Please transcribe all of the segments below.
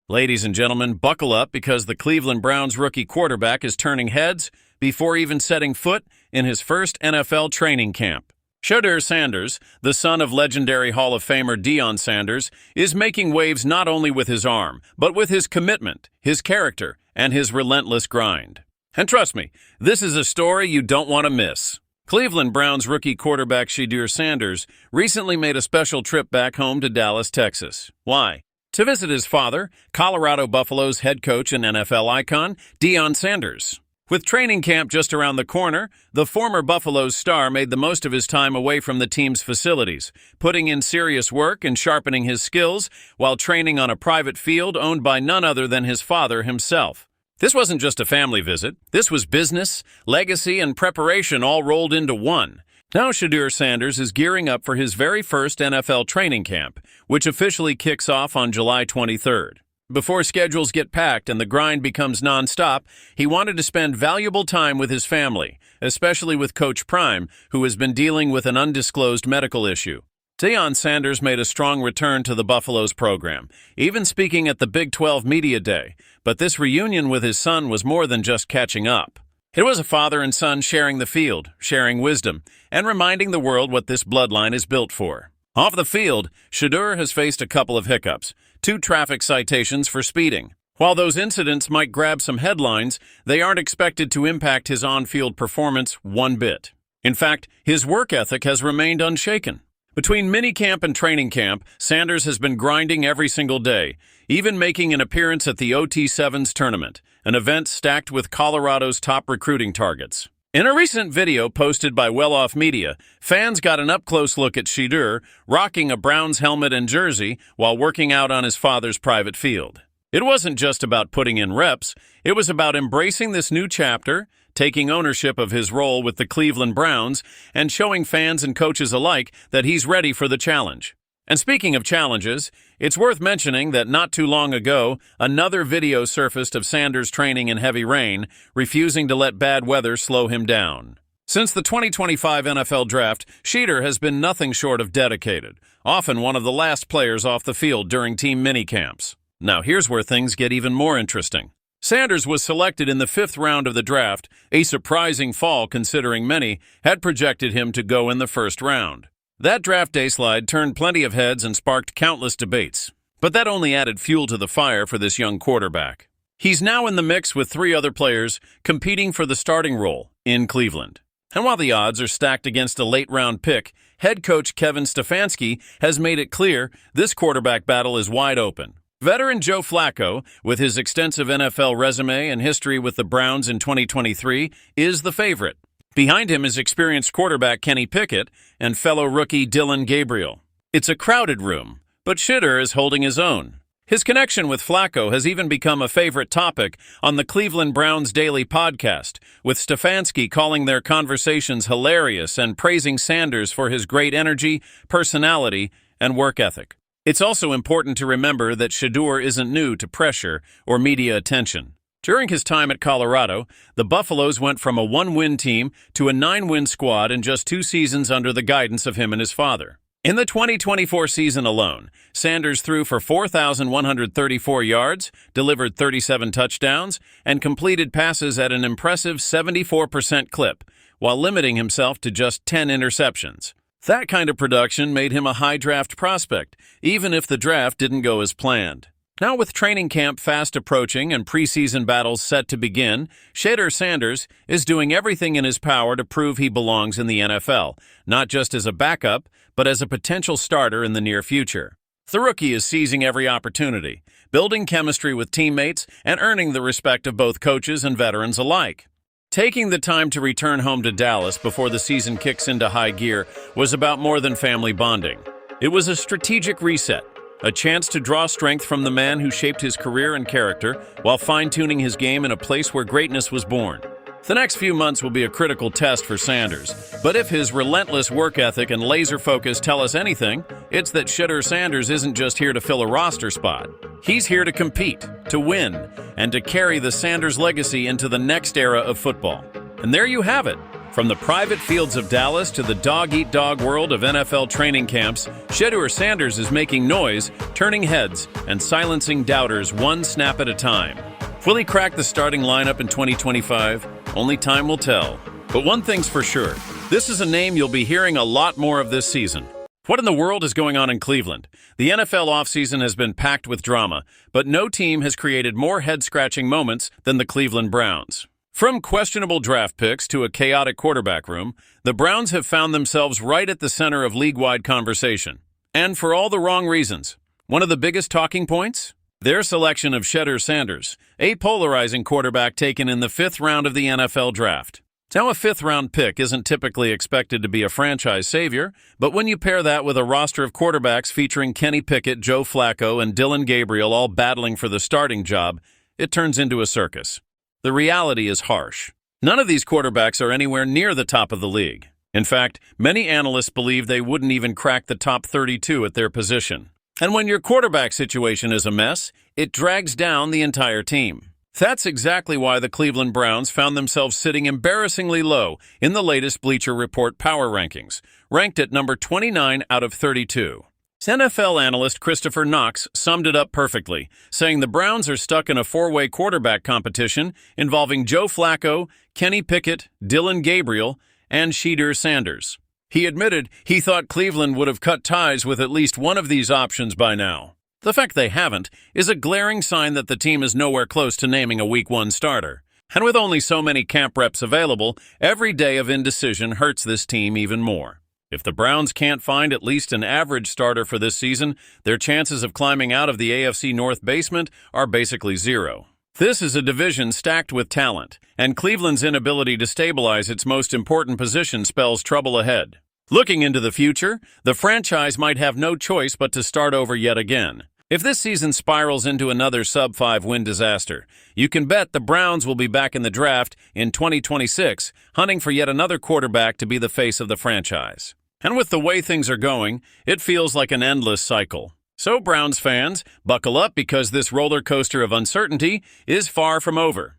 Ladies and gentlemen, buckle up because the Cleveland Browns rookie quarterback is turning heads before even setting foot in his first NFL training camp. Shedeur Sanders, the son of legendary Hall of Famer Deion Sanders, is making waves not only with his arm, but with his commitment, his character, and his relentless grind. And trust me, this is a story you don't want to miss. Cleveland Browns rookie quarterback Shedeur Sanders recently made a special trip back home to Dallas, Texas. Why? To visit his father, Colorado Buffalo's head coach and NFL icon, Deion Sanders. With training camp just around the corner, the former Buffaloes star made the most of his time away from the team's facilities, putting in serious work and sharpening his skills while training on a private field owned by none other than his father himself. This wasn't just a family visit. This was business, legacy, and preparation all rolled into one. Now Shedeur Sanders is gearing up for his very first NFL training camp, which officially kicks off on July 23rd. Before schedules get packed and the grind becomes nonstop, he wanted to spend valuable time with his family, especially with Coach Prime, who has been dealing with an undisclosed medical issue. Deion Sanders made a strong return to the Buffaloes program, even speaking at the Big 12 Media Day, but this reunion with his son was more than just catching up. It was a father and son sharing the field, sharing wisdom, and reminding the world what this bloodline is built for. Off the field, Shedeur has faced a couple of hiccups, 2 traffic citations for speeding. While those incidents might grab some headlines, they aren't expected to impact his on-field performance one bit. In fact, his work ethic has remained unshaken. Between minicamp and training camp, Sanders has been grinding every single day, even making an appearance at the OT7's tournament, an event stacked with Colorado's top recruiting targets. In a recent video posted by Well-Off Media, fans got an up-close look at Shedeur rocking a Browns helmet and jersey while working out on his father's private field. It wasn't just about putting in reps, it was about embracing this new chapter, taking ownership of his role with the Cleveland Browns, and showing fans and coaches alike that he's ready for the challenge. And speaking of challenges, it's worth mentioning that not too long ago, another video surfaced of Sanders training in heavy rain, refusing to let bad weather slow him down. Since the 2025 NFL Draft, Shedeur has been nothing short of dedicated, often one of the last players off the field during team minicamps. Now here's where things get even more interesting. Sanders was selected in the 5th round of the draft, a surprising fall considering many had projected him to go in the 1st round. That draft day slide turned plenty of heads and sparked countless debates. But that only added fuel to the fire for this young quarterback. He's now in the mix with 3 other players competing for the starting role in Cleveland. And while the odds are stacked against a late-round pick, head coach Kevin Stefanski has made it clear this quarterback battle is wide open. Veteran Joe Flacco, with his extensive NFL resume and history with the Browns in 2023, is the favorite. Behind him is experienced quarterback Kenny Pickett and fellow rookie Dillon Gabriel. It's a crowded room, but Shedeur is holding his own. His connection with Flacco has even become a favorite topic on the Cleveland Browns Daily podcast, with Stefanski calling their conversations hilarious and praising Sanders for his great energy, personality, and work ethic. It's also important to remember that Shedeur isn't new to pressure or media attention. During his time at Colorado, the Buffaloes went from a 1-win team to a 9-win squad in just 2 seasons under the guidance of him and his father. In the 2024 season alone, Sanders threw for 4,134 yards, delivered 37 touchdowns, and completed passes at an impressive 74% clip, while limiting himself to just 10 interceptions. That kind of production made him a high draft prospect, even if the draft didn't go as planned. Now with training camp fast approaching and preseason battles set to begin, Shedeur Sanders is doing everything in his power to prove he belongs in the NFL, not just as a backup, but as a potential starter in the near future. The rookie is seizing every opportunity, building chemistry with teammates, and earning the respect of both coaches and veterans alike. Taking the time to return home to Dallas before the season kicks into high gear was about more than family bonding. It was a strategic reset, a chance to draw strength from the man who shaped his career and character while fine-tuning his game in a place where greatness was born. The next few months will be a critical test for Sanders, but if his relentless work ethic and laser focus tell us anything, it's that Shedeur Sanders isn't just here to fill a roster spot. He's here to compete, to win, and to carry the Sanders legacy into the next era of football. And there you have it, From the private fields of Dallas to the dog-eat-dog world of NFL training camps, Shedeur Sanders is making noise, turning heads, and silencing doubters one snap at a time. Will he crack the starting lineup in 2025? Only time will tell. But one thing's for sure, this is a name you'll be hearing a lot more of this season. What in the world is going on in Cleveland? The NFL offseason has been packed with drama, but no team has created more head-scratching moments than the Cleveland Browns. From questionable draft picks to a chaotic quarterback room, the Browns have found themselves right at the center of league-wide conversation. And for all the wrong reasons. One of the biggest talking points? Their selection of Shedeur Sanders, a polarizing quarterback taken in the 5th round of the NFL draft. Now, a 5th-round pick isn't typically expected to be a franchise savior, but when you pair that with a roster of quarterbacks featuring Kenny Pickett, Joe Flacco, and Dillon Gabriel all battling for the starting job, it turns into a circus. The reality is harsh. None of these quarterbacks are anywhere near the top of the league. In fact, many analysts believe they wouldn't even crack the top 32 at their position. And when your quarterback situation is a mess, it drags down the entire team. That's exactly why the Cleveland Browns found themselves sitting embarrassingly low in the latest Bleacher Report power rankings, ranked at number 29 out of 32. NFL analyst Christopher Knox summed it up perfectly, saying the Browns are stuck in a 4-way quarterback competition involving Joe Flacco, Kenny Pickett, Dillon Gabriel, and Shedeur Sanders. He admitted he thought Cleveland would have cut ties with at least one of these options by now. The fact they haven't is a glaring sign that the team is nowhere close to naming a Week 1 starter. And with only so many camp reps available, every day of indecision hurts this team even more. If the Browns can't find at least an average starter for this season, their chances of climbing out of the AFC North basement are basically zero. This is a division stacked with talent, and Cleveland's inability to stabilize its most important position spells trouble ahead. Looking into the future, the franchise might have no choice but to start over yet again. If this season spirals into another sub-5 win disaster, you can bet the Browns will be back in the draft in 2026, hunting for yet another quarterback to be the face of the franchise. And with the way things are going, it feels like an endless cycle. So Browns fans, buckle up because this roller coaster of uncertainty is far from over.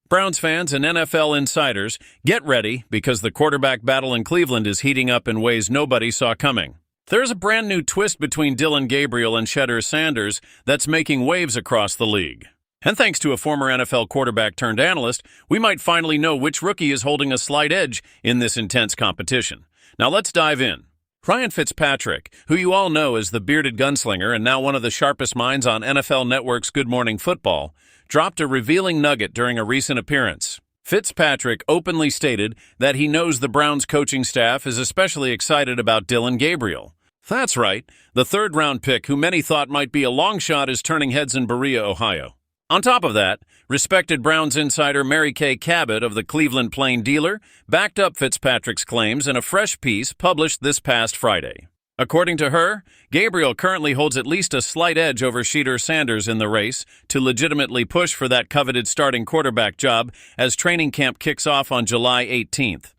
Browns fans and NFL insiders, get ready because the quarterback battle in Cleveland is heating up in ways nobody saw coming. There's a brand new twist between Dillon Gabriel and Shedeur Sanders that's making waves across the league. And thanks to a former NFL quarterback-turned-analyst, we might finally know which rookie is holding a slight edge in this intense competition. Now let's dive in. Ryan Fitzpatrick, who you all know as the bearded gunslinger and now one of the sharpest minds on NFL Network's Good Morning Football, dropped a revealing nugget during a recent appearance. Fitzpatrick openly stated that he knows the Browns coaching staff is especially excited about Dillon Gabriel. That's right, the 3rd-round pick who many thought might be a long shot is turning heads in Berea, Ohio. On top of that, respected Browns insider Mary Kay Cabot of the Cleveland Plain Dealer backed up Fitzpatrick's claims in a fresh piece published this past Friday. According to her, Gabriel currently holds at least a slight edge over Shedeur Sanders in the race to legitimately push for that coveted starting quarterback job as training camp kicks off on July 18th.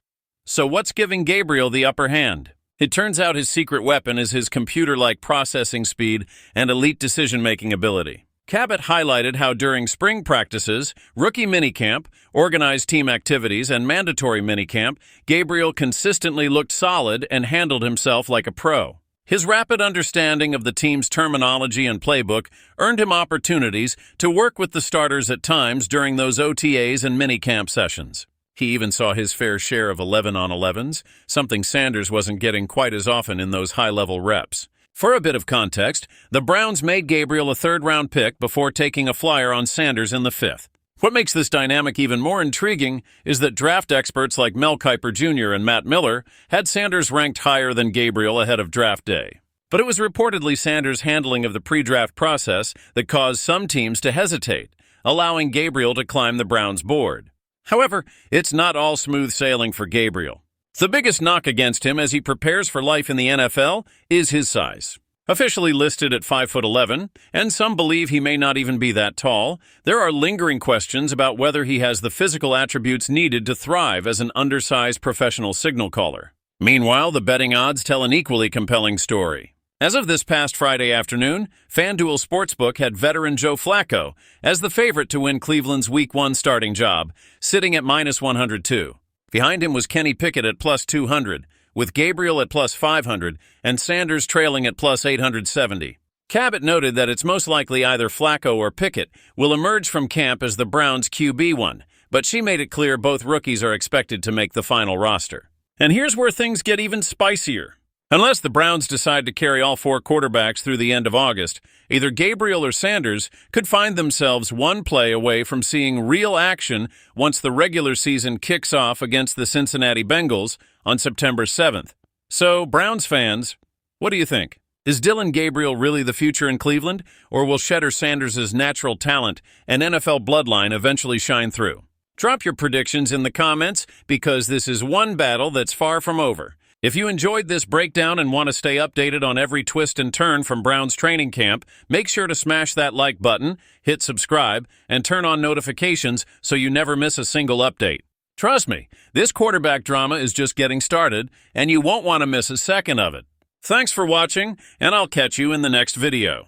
So what's giving Gabriel the upper hand? It turns out his secret weapon is his computer-like processing speed and elite decision-making ability. Cabot highlighted how during spring practices, rookie minicamp, organized team activities, and mandatory minicamp, Gabriel consistently looked solid and handled himself like a pro. His rapid understanding of the team's terminology and playbook earned him opportunities to work with the starters at times during those OTAs and minicamp sessions. He even saw his fair share of 11-on-11s, something Sanders wasn't getting quite as often in those high-level reps. For a bit of context, the Browns made Gabriel a 3rd-round pick before taking a flyer on Sanders in the 5th. What makes this dynamic even more intriguing is that draft experts like Mel Kiper Jr. and Matt Miller had Sanders ranked higher than Gabriel ahead of draft day. But it was reportedly Sanders' handling of the pre-draft process that caused some teams to hesitate, allowing Gabriel to climb the Browns' board. However, it's not all smooth sailing for Gabriel. The biggest knock against him as he prepares for life in the NFL is his size. Officially listed at 5'11", and some believe he may not even be that tall, there are lingering questions about whether he has the physical attributes needed to thrive as an undersized professional signal caller. Meanwhile, the betting odds tell an equally compelling story. As of this past Friday afternoon, FanDuel Sportsbook had veteran Joe Flacco as the favorite to win Cleveland's Week 1 starting job, sitting at -102. Behind him was Kenny Pickett at plus 200, with Gabriel at plus 500 and Sanders trailing at plus 870. Cabot noted that it's most likely either Flacco or Pickett will emerge from camp as the Browns' QB1, but she made it clear both rookies are expected to make the final roster. And here's where things get even spicier. Unless the Browns decide to carry all 4 quarterbacks through the end of August, either Gabriel or Sanders could find themselves one play away from seeing real action once the regular season kicks off against the Cincinnati Bengals on September 7th. So, Browns fans, what do you think? Is Dillon Gabriel really the future in Cleveland, or will Shedeur Sanders' natural talent and NFL bloodline eventually shine through? Drop your predictions in the comments, because this is one battle that's far from over. If you enjoyed this breakdown and want to stay updated on every twist and turn from Browns training camp, make sure to smash that like button, hit subscribe, and turn on notifications so you never miss a single update. Trust me, this quarterback drama is just getting started, and you won't want to miss a second of it. Thanks for watching, and I'll catch you in the next video.